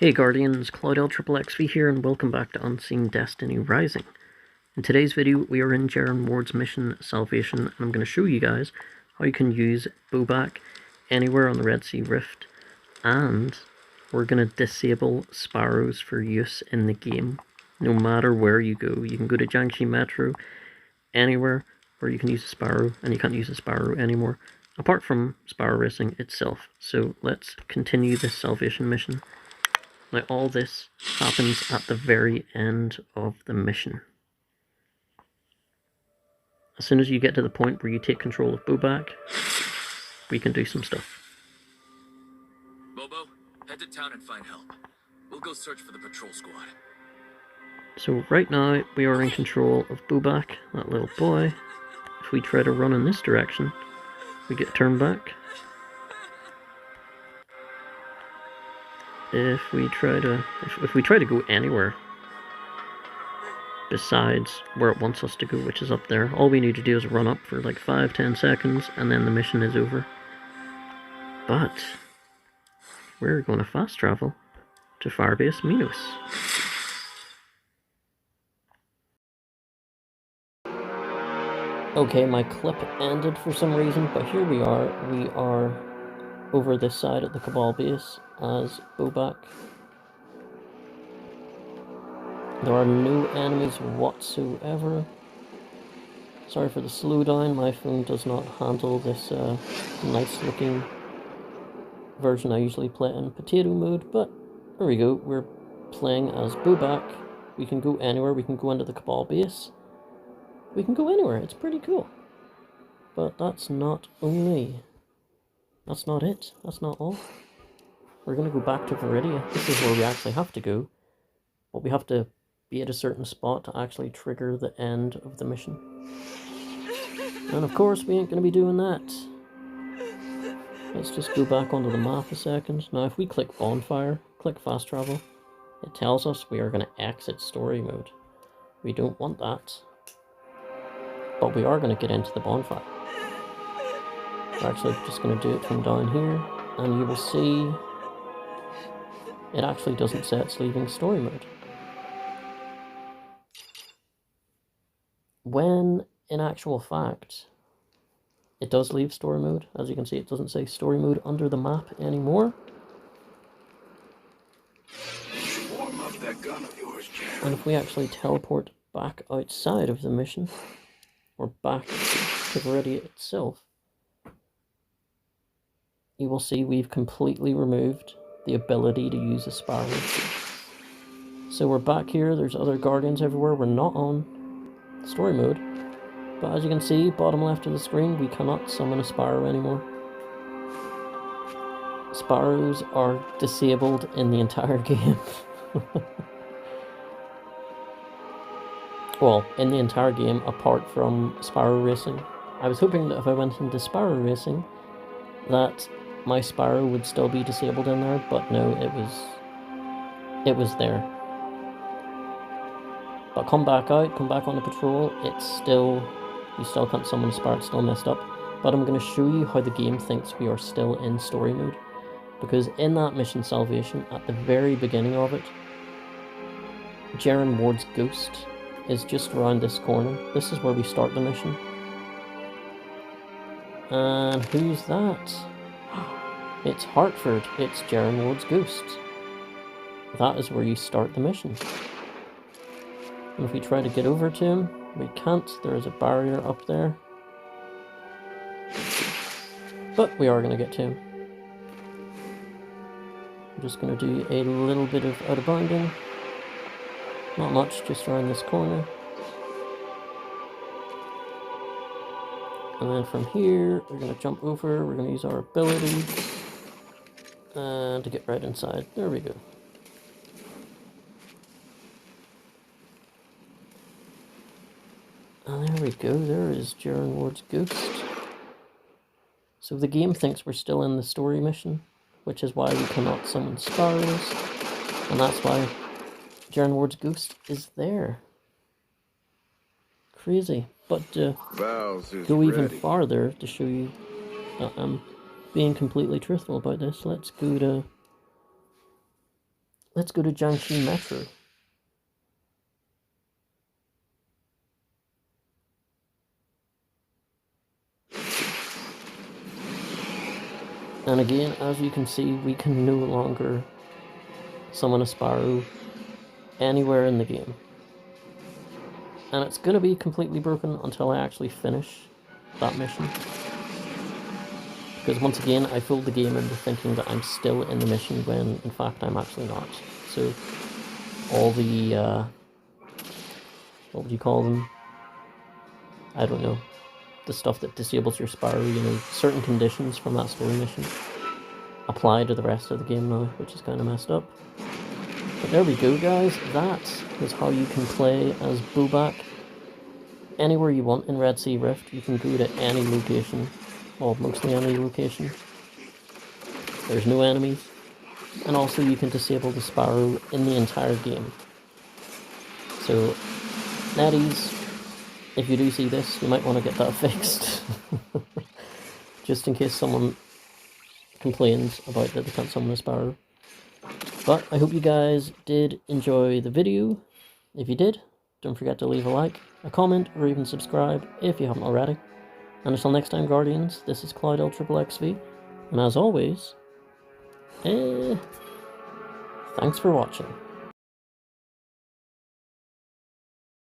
Hey Guardians, CloudLXXXV here and welcome back to Unseen Destiny Rising. In today's video we are in Jaren Ward's mission Salvation and I'm going to show you guys how you can use Bobak anywhere on the Red Sea Rift, and we're going to disable Sparrows for use in the game. No matter where you go, you can go to Jiangxi Metro, anywhere where you can use a Sparrow, and you can't use a Sparrow anymore apart from Sparrow Racing itself. So let's continue this Salvation mission. Now all this happens at the very end of the mission. As soon as you get to the point where you take control of Bobak, we can do some stuff. Bobo, head to town and find help. We'll go search for the patrol squad. So right now we are in control of Bobak, that little boy. If we try to run in this direction, we get turned back. If we try to go anywhere besides where it wants us to go, which is up there, all we need to do is run up for like 5-10 seconds and then the mission is over. But we're going to fast travel to Firebase Minos. Okay, my clip ended for some reason, but here we are. We are over this side at the Cabal base as Bobak. There are no enemies whatsoever. Sorry for the slowdown, my phone does not handle this nice looking version I usually play in potato mode, but there we go, we're playing as Bobak. We can go anywhere, we can go into the Cabal base. We can go anywhere, it's pretty cool. But that's not it, that's not all. We're going to go back to Viridia. This is where we actually have to go, but we have to be at a certain spot to actually trigger the end of the mission. And of course we ain't going to be doing that. Let's just go back onto the map a second. Now if we click bonfire, click fast travel, it tells us we are going to exit story mode. We don't want that. But we are going to get into the bonfire. We're actually just going to do it from down here, and you will see it actually doesn't say it's leaving story mode. When, in actual fact, it does leave story mode. As you can see, it doesn't say story mode under the map anymore. Warm up that gun of yours, Jack. And if we actually teleport back outside of the mission, or back to Viridia itself, you will see we've completely removed the ability to use a Sparrow. So we're back here, there's other Guardians everywhere, we're not on story mode, but as you can see, bottom left of the screen, we cannot summon a Sparrow anymore. Sparrows are disabled in the entire game. Well, in the entire game, apart from Sparrow Racing. I was hoping that if I went into Sparrow Racing, that my Sparrow would still be disabled in there, but no, it was there. But come back out, come back on the patrol, you still can't summon a Sparrow, it's still messed up. But I'm going to show you how the game thinks we are still in story mode. Because in that mission Salvation, at the very beginning of it, Jaren Ward's ghost is just around this corner. This is where we start the mission. And who's that? It's Hartford. It's Jaren Ward's ghost. That is where you start the mission. And if we try to get over to him, we can't. There is a barrier up there. But we are going to get to him. I'm just going to do a little bit of out of bounding. Not much, just around this corner. And then from here, we're going to jump over, we're going to use our ability, and to get right inside. There we go. And there we go, there is Jaren Ward's ghost. So the game thinks we're still in the story mission, which is why we cannot summon Sparrows, and that's why Jaren Ward's ghost is there. Crazy. But go even farther to show you that I'm being completely truthful about this. Let's let's go to Jiangxi Metro. And again, as you can see, we can no longer summon a Sparrow anywhere in the game. And it's going to be completely broken until I actually finish that mission. Because once again, I fooled the game into thinking that I'm still in the mission when in fact I'm actually not. So all the, what would you call them? I don't know. The stuff that disables your Sparrow, you know, certain conditions from that story mission apply to the rest of the game now, which is kind of messed up. But there we go, guys. That is how you can play as Bobak anywhere you want in Red Sea Rift. You can go to any location, well, mostly any location. There's no enemies. And also you can disable the Sparrow in the entire game. So, Netties, if you do see this, you might want to get that fixed. Just in case someone complains about that they can't summon a Sparrow. But I hope you guys did enjoy the video. If you did, don't forget to leave a like, a comment, or even subscribe if you haven't already. And until next time, Guardians, this is CloudLXXXV, and as always, thanks for watching.